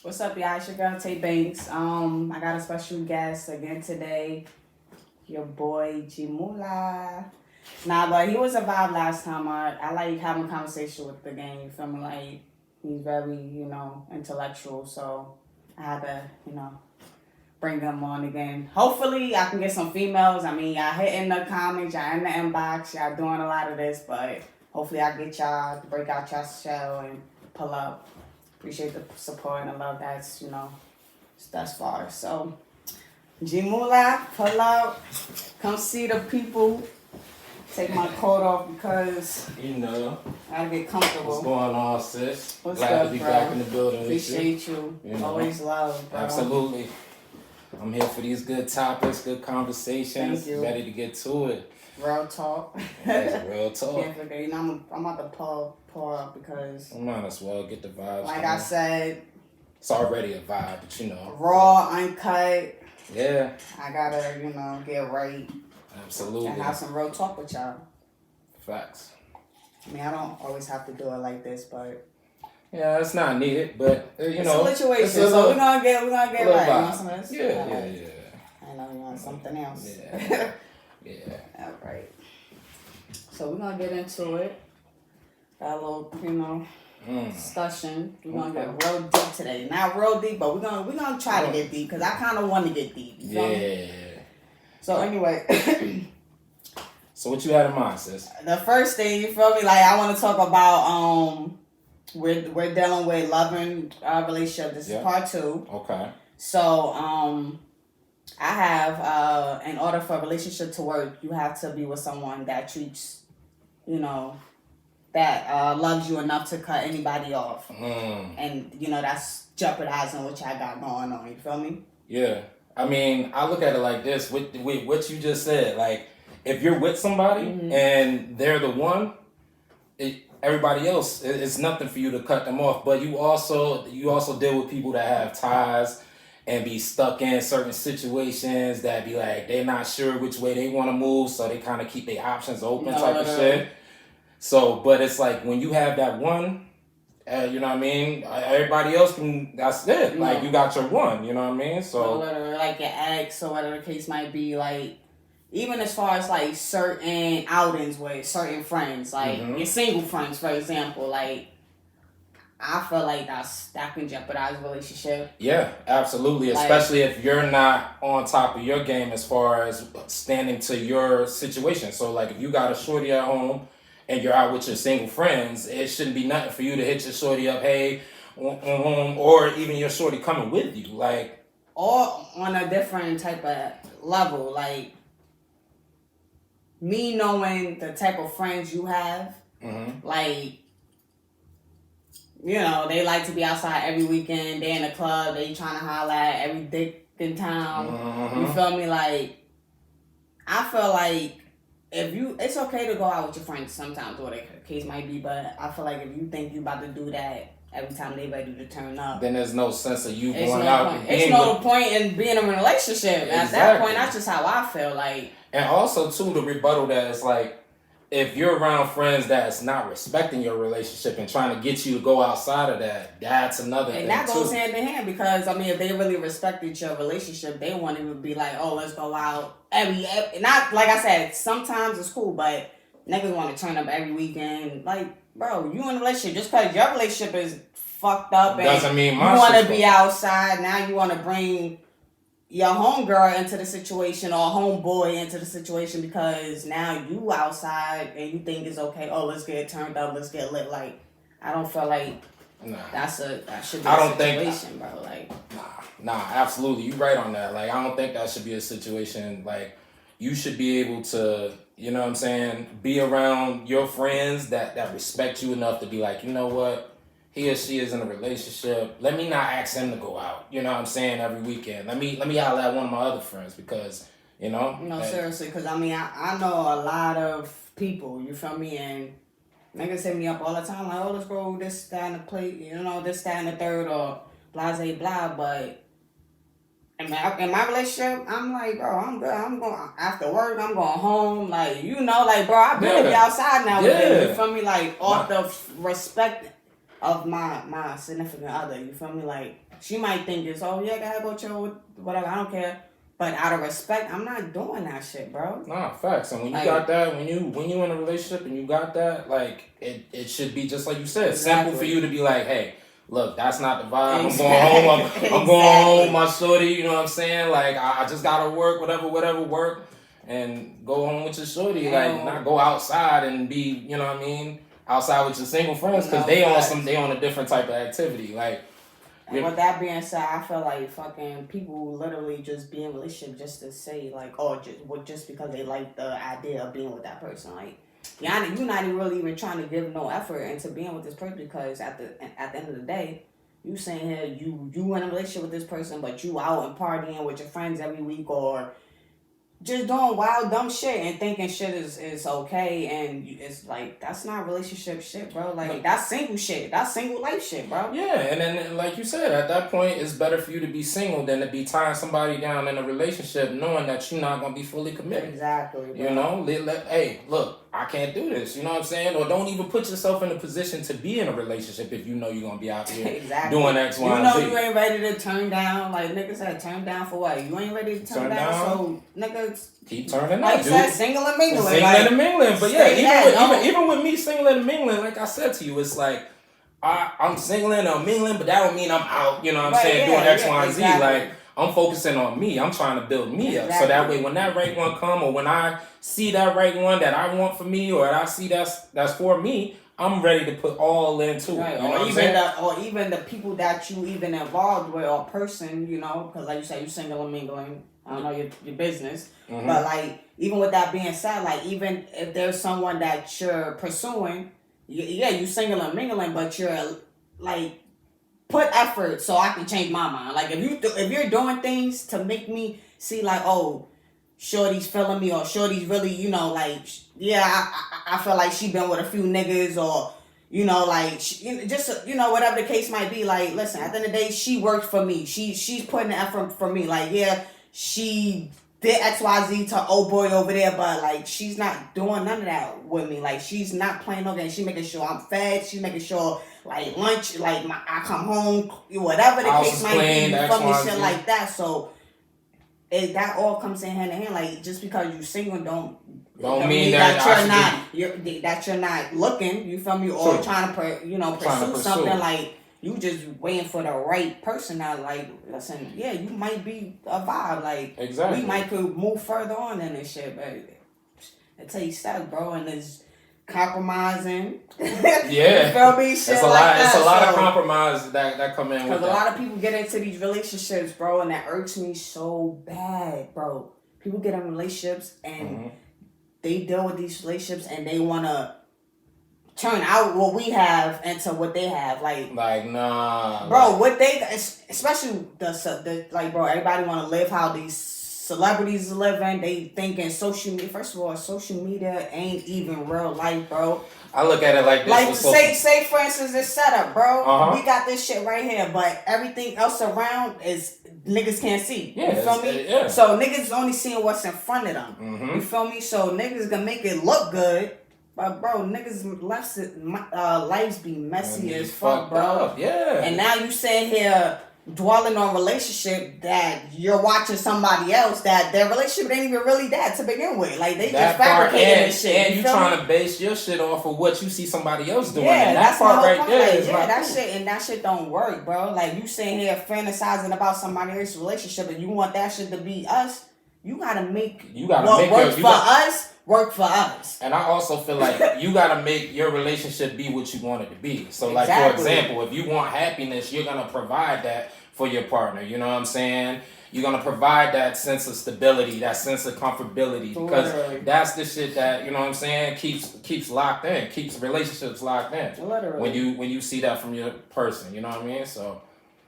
What's up, y'all? It's your girl Tay Banks. I got a special guest again today. Your boy G Mula. Nah, but he was a vibe last time. I like having a conversation with the gang. You feel me? Like he's very, intellectual. So I had to, bring him on again. Hopefully I can get some females. I mean, y'all hitting the comments, y'all in the inbox, y'all doing a lot of this, but hopefully I get y'all to break out your shell and pull up. Appreciate the support and the love that's, thus far. So, G Mula, pull out, come see the people. Take my coat off because I gotta get comfortable. What's going on, sis? What's Glad up, to be bro? back in the building Appreciate you. Always love, bro. Absolutely. I'm here for these good topics, good conversations. Thank you. Ready to get to it. Real talk. Yeah, real talk. I'm about to pour up because I might as well get the vibes. like I said, it's already a vibe, but raw, uncut. Yeah. I gotta, get right. Absolutely. And have some real talk with y'all. Facts. I mean, I don't always have to do it like this, but yeah, it's not needed, but it's a situation. So we're gonna get right. You want some of this? Yeah. I know you want something else. Yeah. Yeah. All right. So we're gonna get into it. Got a little, discussion. We're gonna get real deep today. Not real deep, but we're gonna try to get deep because I kind of want to get deep. You feel me? So anyway. So what you had in mind, sis? The first thing, you feel me? Like I want to talk about we're dealing with loving relationship. This is part 2. Okay. So I have in order for a relationship to work, you have to be with someone that treats, that loves you enough to cut anybody off. And that's jeopardizing what y'all got going on. You feel me? Yeah. I mean, I look at it like this. With what you just said, like if you're with somebody and they're the one, everybody else, it's nothing for you to cut them off. But you also deal with people that have ties and be stuck in certain situations that be like they're not sure which way they want to move, so they kind of keep their options open type of shit. So, but it's like when you have that one, you know what I mean? Everybody else that's it. Like you got your one, you know what I mean? So literally, like your ex or whatever the case might be, like even as far as like certain outings with certain friends, like your single friends, for example, like I feel like that can jeopardize a relationship. Yeah, absolutely. Like, especially if you're not on top of your game as far as standing to your situation. So like if you got a shorty at home and you're out with your single friends, it shouldn't be nothing for you to hit your shorty up, hey, or even your shorty coming with you, like, or on a different type of level, like me knowing the type of friends you have, like, they like to be outside every weekend, they in the club, they trying to holler at every dick in town. You feel me? Like, I feel like it's okay to go out with your friends sometimes, whatever the case might be, but I feel like if you think you about to do that every time they ready to turn up, then there's no sense of you going out. It's no point in being in a relationship. Exactly. At that point, that's just how I feel. Like, and also too, the rebuttal that is like, if you're around friends that's not respecting your relationship and trying to get you to go outside of that, that's another thing. And that goes hand in hand because, I mean, if they really respected your relationship, they wouldn't even be like, oh, let's go out every not, like I said, sometimes it's cool, but niggas want to turn up every weekend. Like, bro, you in a relationship, just because your relationship is fucked up and doesn't mean you want to be outside, now you want to bring your homegirl into the situation or homeboy into the situation because now you outside and you think it's okay. Oh, let's get turned up. Let's get lit. Like, I don't feel like that should be a situation, bro. Like, nah, absolutely. You right on that. Like, I don't think that should be a situation. Like, you should be able to, you know what I'm saying, be around your friends that respect you enough to be like, you know what? He or she is in a relationship. Let me not ask him to go out. You know what I'm saying? Every weekend. Let me holler at one of my other friends because, No, seriously, because I mean, I know a lot of people, you feel me? And niggas hit me up all the time, like, oh, let's go this, that, and the plate, this, that, and the third, or blase, blah. But in my relationship, I'm like, bro, I'm good. I'm going, after work, I'm going home. Like, bro, I've been to be outside now. You feel me? Like, off the respect of my significant other. You feel me? Like she might think it's gotta go chill with whatever. I don't care. But out of respect, I'm not doing that shit, bro. Nah, facts. And when you got that, when you in a relationship and you got that, like it should be just like you said, simple for you to be like, hey, look, that's not the vibe. I'm going home. I'm going home with my shorty. You know what I'm saying? Like I just gotta work, whatever work, and go home with your shorty. Like not go outside and be, you know what I mean, outside with your single friends because they on a different type of activity. Like. And with that being said, I feel like fucking people literally just be in a relationship just to say like, just because they like the idea of being with that person. Like, you're not even really even trying to give no effort into being with this person because at the end of the day, you saying here you in a relationship with this person, but you out and partying with your friends every week or just doing wild dumb shit and thinking shit is okay and it's like that's not relationship shit, bro. Like that's single shit. That's single life shit, bro. Yeah, and then like you said, at that point it's better for you to be single than to be tying somebody down in a relationship knowing that you're not gonna be fully committed. Exactly. Bro. You know, hey, look, I can't do this. You know what I'm saying? Or don't even put yourself in a position to be in a relationship if you know you're gonna be out here doing X, Y, and Z. You ain't ready to turn down. Like niggas said, turn down for what? You ain't ready to turn down. So niggas keep turning like up, dude. Said, single and mingling. But yeah, even with me singling and mingling, like I said to you, it's like I'm singling or mingling, but that don't mean I'm out. You know what I'm saying? Doing X, Y, and Z. Like I'm focusing on me. I'm trying to build me up. So that way when that right one come or when I see that right one that I want for me or I see that's for me, I'm ready to put all into it. Right. You know or even the people that you even involved with or person, you know, because like you said, you single and mingling. I don't know your business. Mm-hmm. But like even with that being said, like even if there's someone that you're pursuing, you single and mingling, but you're like put effort so I can change my mind. Like if you're doing things to make me see like, oh, shorty's feeling me or shorty's really, you know, like I feel like she been with a few niggas or you know, like just you know whatever the case might be. Like listen, at the end of the day, she worked for me. She's putting the effort for me. Like she did XYZ to old boy over there, but like she's not doing none of that with me. Like she's not playing no games. She making sure I'm fed. She's making sure like lunch, like I come home, whatever the case might be, for me, shit like that. So that all comes in hand in hand. Like just because you single don't mean that you're not looking. You feel me? Or trying to pursue something like. You just waiting for the right person now. Like, listen, you might be a vibe. Like, we might could move further on in this shit, but it takes steps, bro, and it's compromising. Yeah, you feel me? Shit it's a lot. It's a lot of compromise that come in with that. Because a lot of people get into these relationships, bro, and that irks me so bad, bro. People get in relationships and they deal with these relationships and they wanna turn out what we have into what they have, like nah, bro. What they, especially the like, bro. Everybody want to live how these celebrities are living. They thinking social media. First of all, social media ain't even real life, bro. I look at it like this. Like say for instance, this setup, bro. We got this shit right here, but everything else around is niggas can't see. You feel me? So niggas only seeing what's in front of them. You feel me? So niggas gonna make it look good. But bro, niggas' lives be messy as fuck, bro. Up. Yeah. And now you sitting here dwelling on relationship that you're watching somebody else that their relationship ain't even really that to begin with. Like they just fabricating this shit. And you trying to base your shit off of what you see somebody else doing. Yeah, and that part right there is that shit don't work, bro. Like you sitting here fantasizing about somebody else's relationship and you want that shit to be us. You gotta make what works for us. Work for us. And I also feel like you gotta make your relationship be what you want it to be. So like for example, if you want happiness, you're gonna provide that for your partner. You know what I'm saying? You're gonna provide that sense of stability, that sense of comfortability. Because that's the shit that, you know what I'm saying, keeps locked in, keeps relationships locked in. Literally. When you see that from your person, you know what I mean? So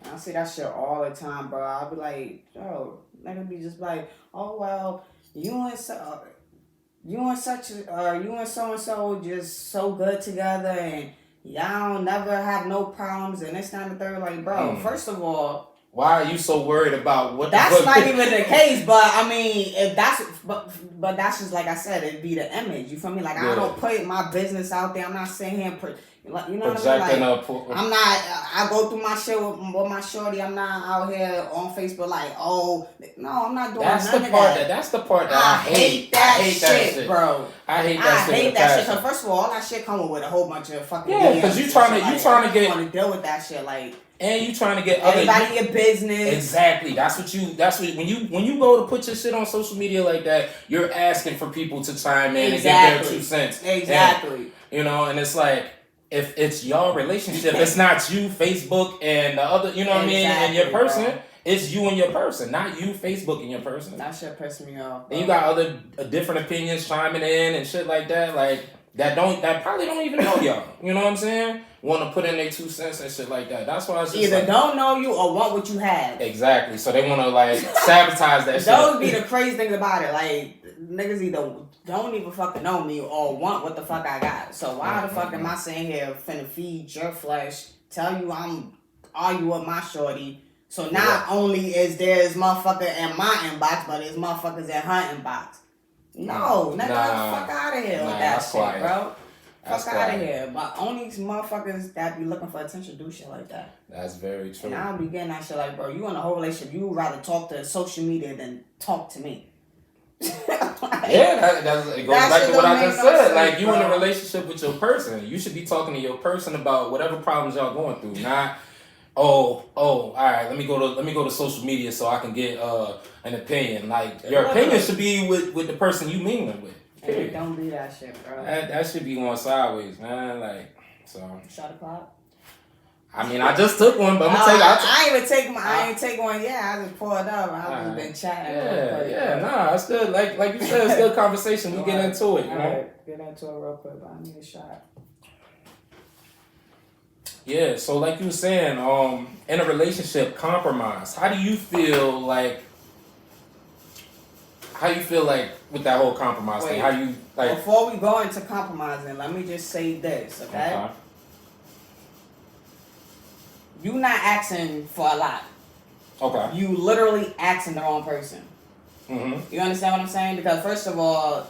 I see that shit all the time, bro. I'll be like, nigga be just like, oh well, you and so and so just so good together and y'all never have no problems and it's not the third. Like, bro, first of all, why are you so worried about what? That's not even the case. But I mean, if that's but that's just like I said, it'd be the image. You feel me? Like I don't put my business out there. I'm not sitting here, Like, you know Projecting what I mean? Like, I'm not. I go through my shit with my shorty. I'm not out here on Facebook like, oh no, I'm not doing none of that. That's the part that I hate that shit, bro. I hate that shit. I hate that shit. Cause first of all that shit coming with a whole bunch of fucking. Yeah, because you trying to want to deal with that shit, like. And you trying to get everybody your business. Exactly. That's what when you go to put your shit on social media like that, you're asking for people to chime in and give their 2 cents. Exactly. And, and it's like, if it's your relationship, it's not you, Facebook, and the other, you know what I mean, and your person. Bro. It's you and your person, not you, Facebook, and your person. That shit piss me off. Bro. And you got other different opinions chiming in and shit like that, like that probably don't even know y'all. You know what I'm saying? Want to put in their 2 cents and shit like that. That's why it's just either don't know you or want what you have. Exactly. So they want to like sabotage that shit. Those be the crazy things about it. Like niggas either don't even fucking know me or want what the fuck I got. So why the fuck am I sitting here finna feed your flesh? Tell you I'm argue with my shorty. So not only is there's motherfucker in my inbox, but there's motherfuckers in her inbox. No, nigga, fuck out of here with that shit, quiet. Bro. Fuck out of here. But only motherfuckers that be looking for attention do shit like that. That's very true. And I don't be getting that shit like, bro, you in a whole relationship, you would rather talk to social media than talk to me. Like, it goes back to what I just said. Sense, like, you bro. In a relationship with your person. You should be talking to your person about whatever problems y'all going through. Not, all right, let me go to social media so I can get an opinion. Like, your opinion should be with the person you mingling with. Hey, don't be that shit, bro. That should be going sideways, man. Like, so. Shot o'clock. I mean, I just took one, but I'm gonna take. I ain't take one yet. I just pulled up. I've just been chatting. Nah, it's good. Like you said, it's good conversation. We get into it, you know. Right. Get into it real quick, but I need a shot. Yeah. So, like you were saying, in a relationship, compromise. How do you feel like? With that whole compromise thing? How do you like? Before we go into compromising, let me just say this, okay? You not asking for a lot. Okay. You literally asking the wrong person. Mm-hmm. You understand what I'm saying? Because first of all,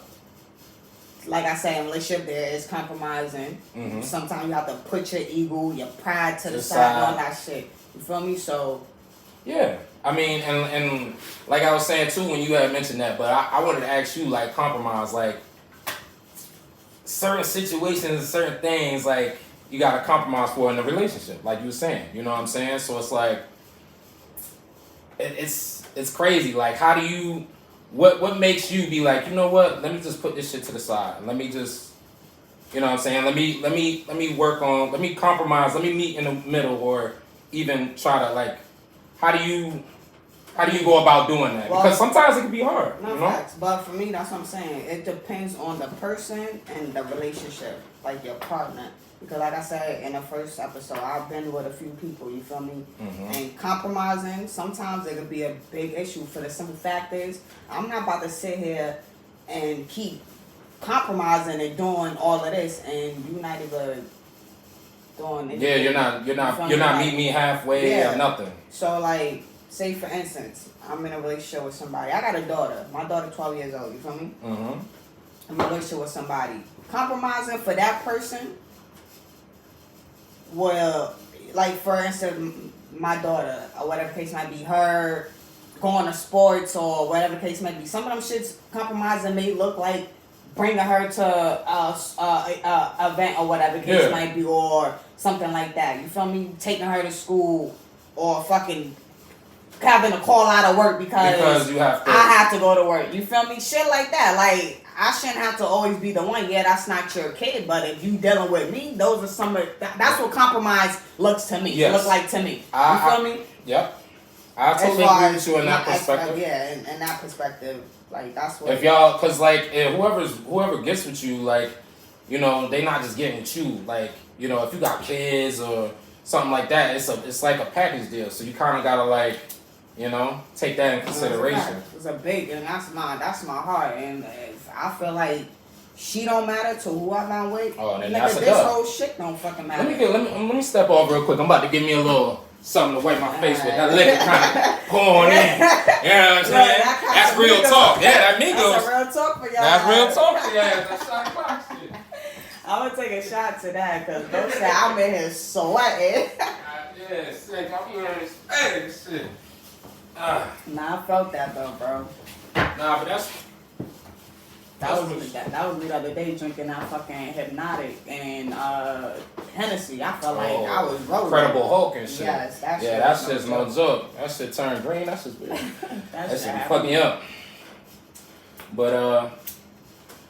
like I said, in a relationship there is compromising. Mm-hmm. Sometimes you have to put your ego, your pride to the side, all that shit. You feel me? So. Yeah. I mean, and like I was saying too when you had mentioned that, but I wanted to ask you, like, compromise, like, certain situations and certain things, like, you got to compromise for in a relationship, like you were saying, you know what I'm saying? So it's like, it's crazy. Like, how do you, what makes you be like, you know what, let me just put this shit to the side. Let me just, you know what I'm saying? Let me work on, let me compromise, let me meet in the middle, or even try to, like, how do you go about doing that? Well, because sometimes it can be hard. No facts, but for me, that's what I'm saying. It depends on the person and the relationship, like your partner. Because like I said in the first episode, I've been with a few people, you feel me? Mm-hmm. And compromising, sometimes it could be a big issue. For the simple fact is, I'm not about to sit here and keep compromising and doing all of this, and you not even doing anything. Yeah, you're not meeting me halfway or nothing. So like, say for instance, I'm in a relationship with somebody. I got a daughter. My daughter 12 years old, you feel me? Mm-hmm. I'm in a relationship with somebody. Compromising for that person, well, like for instance, my daughter, or whatever case might be, her going to sports or whatever the case might be. Some of them shits compromising may look like bringing her to a event or whatever the case might be, or something like that. You feel me? Taking her to school, or fucking having to call out of work because you have to. I have to go to work. You feel me? Shit like that. Like, I shouldn't have to always be the one. Yeah, that's not your kid, but if you dealing with me, those are some of that's what compromise looks to me. Yes. Look like to me. You feel me? Yep. I totally agree with you in that perspective. Yeah, in that perspective, like that's what. If y'all, cause like if whoever gets with you, like, you know, they not just getting with you. Like, you know, if you got kids or something like that, it's like a package deal. So you kind of gotta, like, you know, take that in consideration. It's a big, and that's my heart. And if I feel like she don't matter to whoever I'm with, then nigga, this whole shit don't fucking matter. Let me step off real quick. I'm about to give me a little something to wipe my face with. That liquor kind of pouring in. You know what I'm saying? That's real talk. Yeah, that Migos. That's real talk for y'all. That's real talk for y'all. That's shot box shit. I'm gonna take a shot to that because don't say I'm in here sweating. Yeah, sick. I'm here. Hey, shit. Nah, I felt that though, bro. Nah, but that's That was me the other day drinking that fucking Hypnotic and Hennessy. I felt like I was rolling. Incredible Hulk and shit. Yes, that shit. Yeah, that shit's no joke. That shit turned green. That shit's weird. that shit be fucking up. But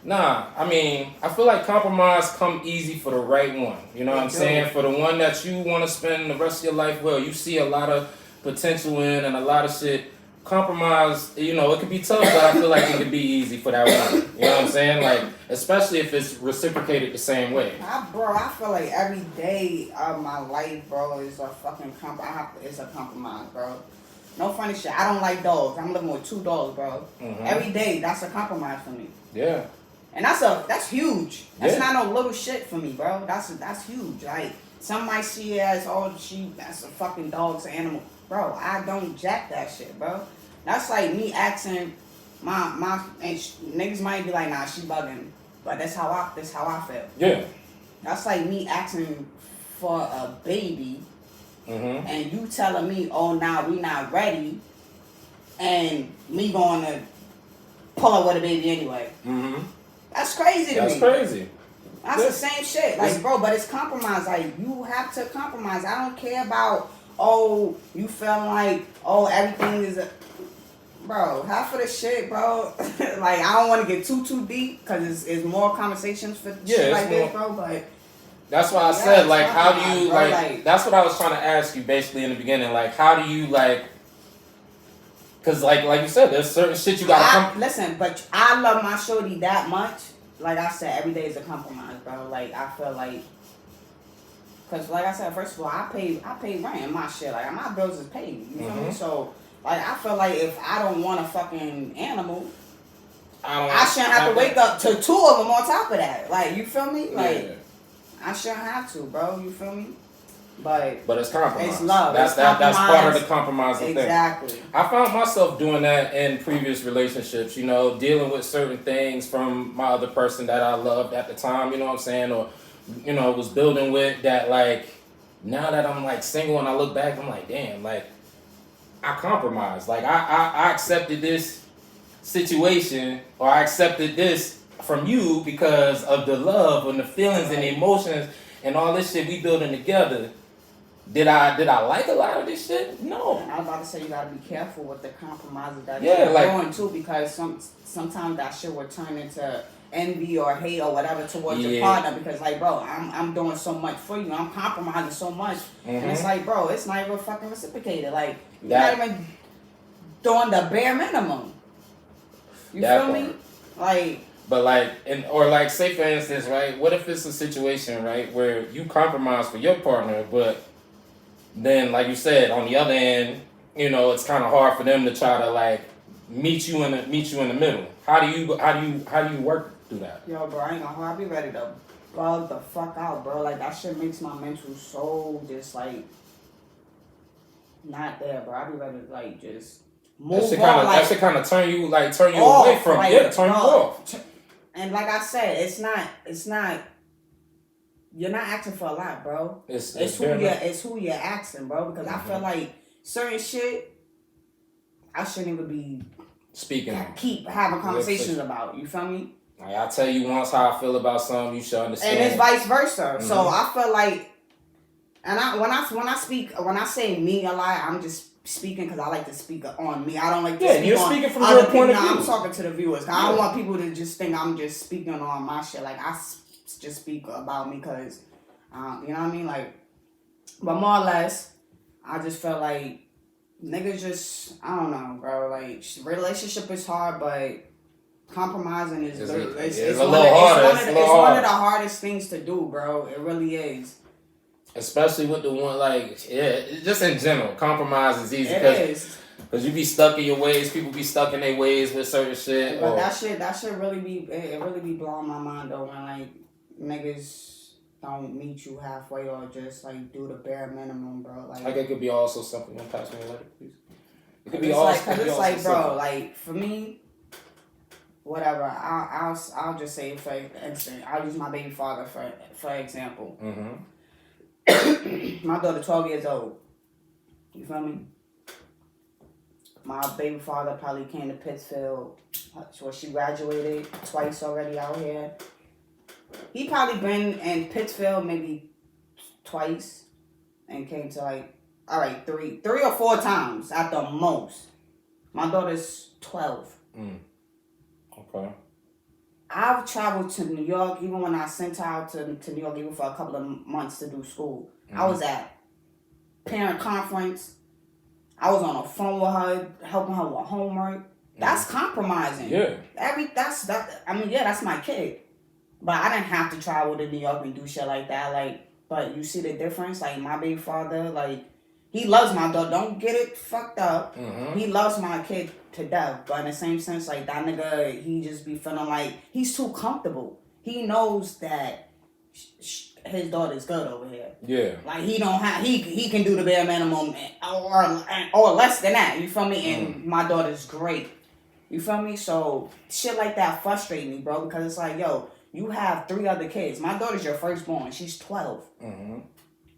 nah, I mean, I feel like compromise come easy for the right one. You know what I'm saying? For the one that you want to spend the rest of your life with, you see a lot of potential in and a lot of shit. Compromise, you know, it could be tough, but I feel like it could be easy for that one. You know what I'm saying? Like, especially if it's reciprocated the same way. Bro, I feel like every day of my life, bro, is a fucking it's a compromise, bro. No funny shit. I don't like dogs. I'm living with 2 dogs, bro. Mm-hmm. Every day, that's a compromise for me. Yeah. And that's huge. That's not no little shit for me, bro. That's huge. Like, some might see it as, that's a fucking dog's animal. Bro, I don't jack that shit, bro. That's like me asking niggas might be like, nah, she bugging. But that's how I feel. Yeah. That's like me asking for a baby, and you telling me, oh, nah, we not ready, and me going to pull up with a baby anyway. That's crazy to me. That's crazy. That's the same shit. Like, bro, but it's compromise. Like, you have to compromise. I don't care about, you feel like, everything is bro, half of the shit, bro. Like, I don't want to get too deep because it's more conversations for shit like this, bro. But that's why I said, like, how do you, like, that's what I was trying to ask you basically in the beginning. Like, how do you, like, because, like you said, there's certain shit you got to listen, but I love my shorty that much. Like I said, every day is a compromise, bro. Like, I feel like, because, like I said, first of all, I pay rent and my shit. Like, my bills is paid. You feel me? So, like, I feel like if I don't want a fucking animal, I shouldn't have to wake up to 2 of them on top of that. Like, you feel me? Like, I shouldn't have to, bro. You feel me? But it's compromise. It's love. That's part of the compromising thing. Exactly. I found myself doing that in previous relationships, you know, dealing with certain things from my other person that I loved at the time, you know what I'm saying? Or, you know, was building with that, like, now that I'm, like, single and I look back, I'm like, damn, like, I compromised. Like, I accepted this situation, or I accepted this from you because of the love and the feelings and the emotions and all this shit we building together. Did I like a lot of this shit? No. I was about to say you gotta be careful with the compromises that you're doing too, because sometimes that shit will turn into envy or hate or whatever towards your partner, because like, bro, I'm doing so much for you, I'm compromising so much, and it's like, bro, it's not even fucking reciprocated. Like, you're not even doing the bare minimum. You feel me? Like. But like, or like, say for instance, right? What if it's a situation, right, where you compromise for your partner, but then, like you said, on the other end, you know, it's kind of hard for them to try to like meet you in the middle. How do you work through that? Yo, bro, I ain't gonna lie, I be ready to bug the fuck out, bro. Like, that shit makes my mental so just like not there, bro. I be ready to like just move on. That shit kind of turn you away from turn you off. And like I said, it's not. You're not asking for a lot, bro. It's who you're asking, bro. Because I feel like certain shit, I shouldn't even be keep having conversations about. You feel me? Like, I tell you once how I feel about something, you should understand. And it's vice versa. So I feel like, and when I say me a lot, I'm just speaking because I like to speak on me. I don't like to speak you're on speaking from other your point people. of view. I'm talking to the viewers. I don't want people to just think I'm just speaking on my shit. Like, I just speak about me because, you know what I mean? Like, but more or less, I just felt like niggas just, I don't know, bro. Like, relationship is hard, but compromising is it's one of the hardest things to do, bro. It really is. Especially with the one, like, just in general, compromise is easy. Because you be stuck in your ways, people be stuck in their ways with certain shit. But that shit really be blowing my mind though, when like niggas don't meet you halfway or just like do the bare minimum, bro. Like it could be also something. Pass me a letter, please. It could be it's also. Like, cause it's like, bro, like for me, whatever. I'll just say for instance, I'll use my baby father for example. Mm-hmm. My daughter 12 years old. You feel me? My baby father probably came to Pittsfield. So she graduated twice already out here. He probably been in Pittsfield maybe twice and came to like, all right, three or four times at the most. My daughter's 12. Okay. I've traveled to New York even when I sent her out to New York even for a couple of months to do school. I was at parent conference. I was on the phone with her, helping her with homework. That's compromising. Yeah. That's my kid. But I didn't have to travel to New York and do shit like that. Like, but you see the difference? Like, my baby father, like, he loves my daughter. Don't get it fucked up. He loves my kid to death. But in the same sense, like, that nigga, he just be feeling like he's too comfortable. He knows that his daughter's good over here. Yeah. Like, he can do the bare minimum or less than that. You feel me? And my daughter's great. You feel me? So, shit like that frustrate me, bro. Because it's like, yo, you have 3 other kids. My daughter's your firstborn. She's 12.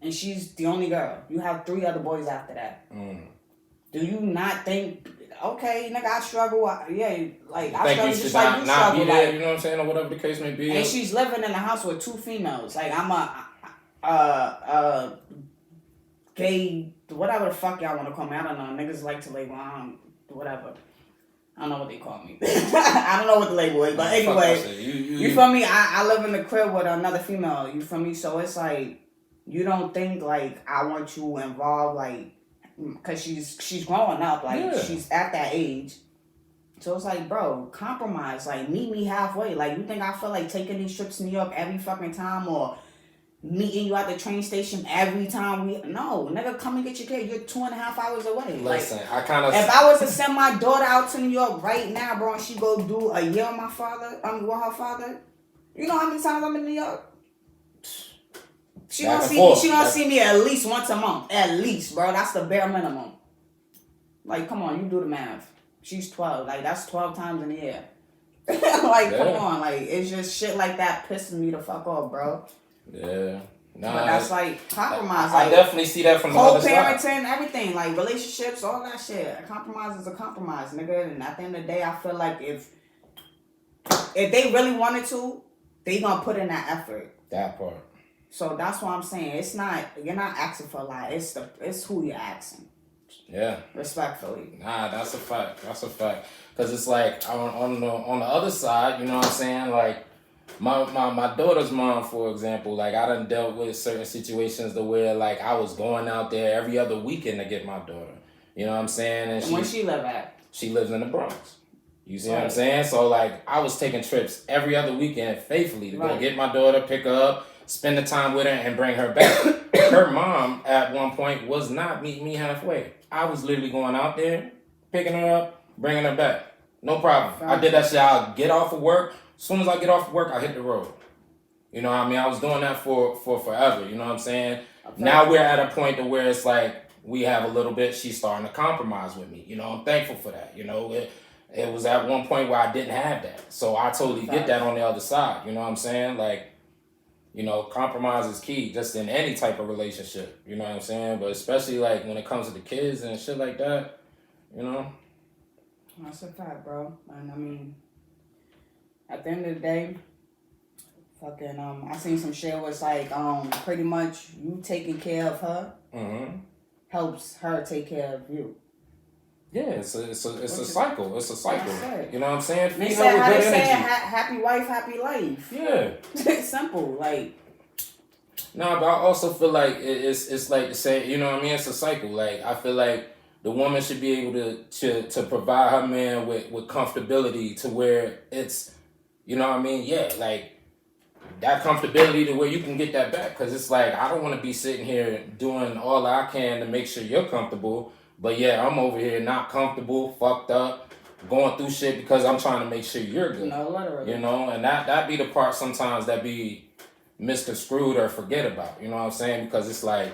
And she's the only girl. You have 3 other boys after that. Do you not think, okay, nigga, I struggle. I struggle just like you not struggle. Be there, like, you know what I'm saying, or whatever the case may be. And she's living in a house with 2 females. Like, I'm a gay, whatever the fuck y'all want to call me. I don't know. Niggas like to label, whatever. I don't know what they call me. I don't know what the label is. But anyway, you feel me? I live in the crib with another female. You feel me? So it's like, you don't think, like, I want you involved, like, because she's growing up. Like, she's at that age. So it's like, bro, compromise. Like, meet me halfway. Like, you think I feel like taking these trips to New York every fucking time or meeting you at the train station every time no, nigga, come and get your kid. You're 2.5 hours away. Listen, like, I kind of. If I was to send my daughter out to New York right now, bro, and she go do a year with with her father, you know how many times I'm in New York? She gonna see me at least once a month. At least, bro. That's the bare minimum. Like, come on, you do the math. She's 12. Like, that's 12 times in a year. Come on. Like, it's just shit like that pissing me the fuck off, bro. Yeah. Nah, but that's like compromise. I definitely see that from the other side. Co-parenting, everything, like relationships, all that shit. A compromise is a compromise, nigga. And at the end of the day, I feel like if they really wanted to, they gonna put in that effort. That part. So that's what I'm saying. It's not, you're not asking for a lot. It's who you're asking. Yeah. Respectfully. Nah, that's a fact. That's a fact. Cause it's like on the other side, you know what I'm saying? Like my daughter's mom, for example, like I done dealt with certain situations to where like I was going out there every other weekend to get my daughter. You know what I'm saying? And where she live at? She lives in the Bronx. You see what I'm saying? So like I was taking trips every other weekend faithfully to go get my daughter, pick her up, spend the time with her, and bring her back. Her mom, at one point, was not meeting me halfway. I was literally going out there, picking her up, bringing her back. No problem. I did that shit. I'll get off of work. As soon as I get off of work, I hit the road. You know what I mean? I was doing that for forever. You know what I'm saying? Now we're at a point to where it's like we have a little bit. She's starting to compromise with me. You know, I'm thankful for that. You know, it was at one point where I didn't have that. So I totally get that on the other side. You know what I'm saying? Like, you know, compromise is key just in any type of relationship. You know what I'm saying? But especially like when it comes to the kids and shit like that, you know? That's a fact, bro. And I mean, at the end of the day, fucking, I seen some shit where it's like, pretty much you taking care of her helps her take care of you. Yeah, it's a cycle. It's a cycle. You know what I'm saying? They said how they say happy wife, happy life. Yeah. It's simple, like. No, but I also feel like it's like the same. You know what I mean? It's a cycle. Like I feel like the woman should be able to provide her man with comfortability to where it's, you know what I mean? Yeah, like that comfortability to where you can get that back. Because it's like I don't want to be sitting here doing all I can to make sure you're comfortable. But yeah, I'm over here not comfortable, fucked up, going through shit because I'm trying to make sure you're good. No, literally. You know, and that be the part sometimes that be misconstrued or forget about. You know what I'm saying? Because it's like,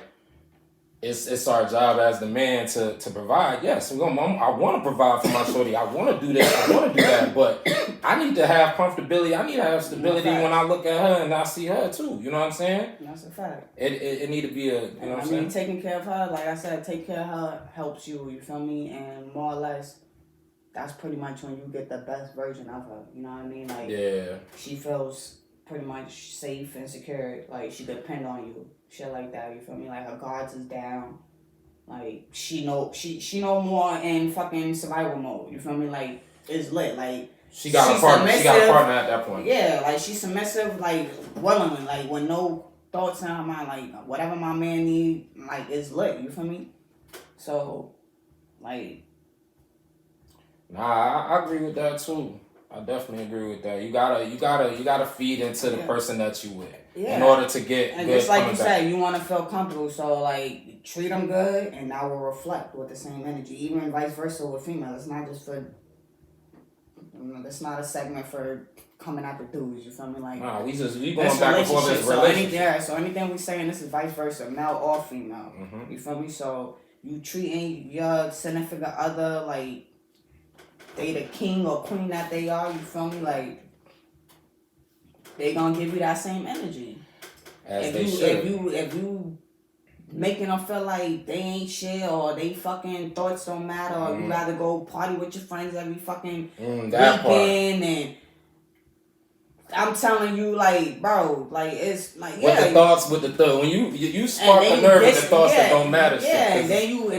it's our job as the man to provide. Yes, I want to provide for my shorty. I want to do this. I want to do that. But I need to have comfortability. I need to have stability when I look at her and I see her too. You know what I'm saying? That's a fact. It need to be a, you know what I'm saying? Taking care of her, like I said, take care of her helps you. You feel me? And more or less, that's pretty much when you get the best version of her. You know what I mean? Like, yeah, she feels pretty much safe and secure. Like, she depend on you. Shit like that. You feel me? Like, her guards is down. Like, she know more in fucking survival mode. You feel me? Like, it's lit. Like, she got a partner. She got a partner at that point. Yeah, like, she's submissive, like, willingly. Like, with no thoughts in her mind. Like, whatever my man need, like, it's lit. You feel me? So, like... Nah, I agree with that too. I definitely agree with that. You gotta feed into the person that you with in order to get and good. Just like you said, you want to feel comfortable. So like, treat them good, and that will reflect with the same energy. Even vice versa with females. It's not just for. It's not a segment for coming at the dudes. You feel me? Like, nah, we going back and forth this relationship. So anything we saying, this is vice versa, male or female. Mm-hmm. You feel me? So you treating your significant other like they the king or queen that they are, you feel me? Like, they gonna give you that same energy. If you making them feel like they ain't shit or they fucking thoughts don't matter or you rather go party with your friends every fucking weekend and I'm telling you, like, bro, like, it's like, With the thoughts, when you spark a nerve with the thoughts that don't matter. Yeah, and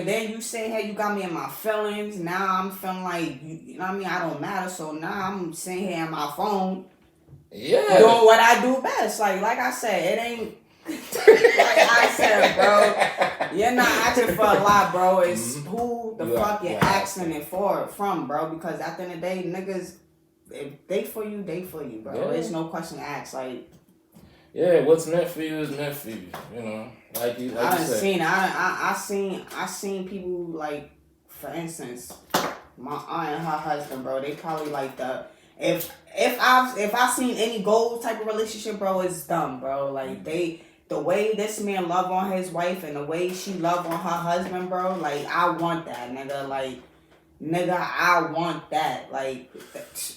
then you say, hey, you got me in my feelings. Now I'm feeling like, you know what I mean? I don't matter. So now I'm sitting here on my phone. Yeah. Doing what I do best. Like I said, it ain't, like I said, bro, you're not asking for a lot, bro. It's who the fuck you're asking it from, bro. Because at the end of the day, niggas, if they for you, bro. Yeah. There's no question to ask. Like, yeah, what's meant for you is meant for you. You know, like you said. I seen people, like, for instance, my aunt and her husband, bro. They probably like the if I seen any gold type of relationship, bro, it's dumb, bro. Like the way this man love on his wife and the way she love on her husband, bro. Like, I want that, nigga. Like. Nigga, I want that. Like,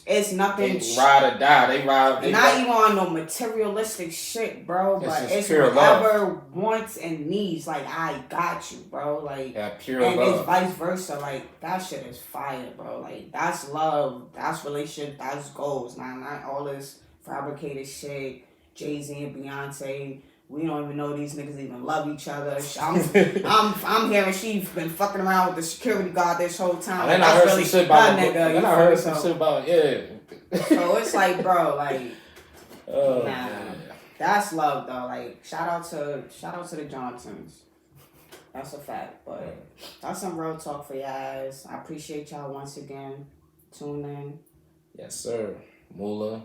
it's nothing. They ride or die. They not even on no materialistic shit, bro. But it's pure whatever love. Wants and needs. Like, I got you, bro. Like, pure and love. it's vice versa. Like, that shit is fire, bro. Like, that's love. That's relationship. That's goals. Not all this fabricated shit. Jay-Z and Beyonce. We don't even know these niggas even love each other. I'm hearing she's been fucking around with the security guard this whole time. Then I heard some shit about Then I heard some shit about So it's like, bro, like, nah. Man. That's love though. Like, shout out to the Johnsons. That's a fact. But that's some real talk for you guys. I appreciate y'all once again. Tune in. Yes, sir. Moolah,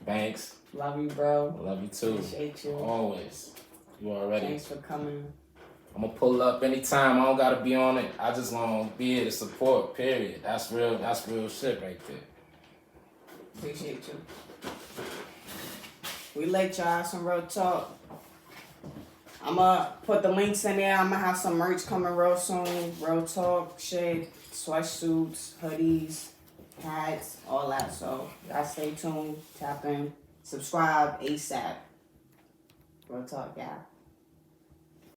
Banks. Love you, bro. Love you too. Appreciate you. Always. You already. Thanks for coming. I'm gonna pull up anytime. I don't gotta be on it. I just wanna be here to support. Period. That's real shit right there. Appreciate you. We let y'all some real talk. I'ma put the links in there. I'ma have some merch coming real soon. Real talk, shit, sweatsuits, hoodies, hats, all that. So y'all stay tuned. Tap in. Subscribe ASAP. Real talk, yeah.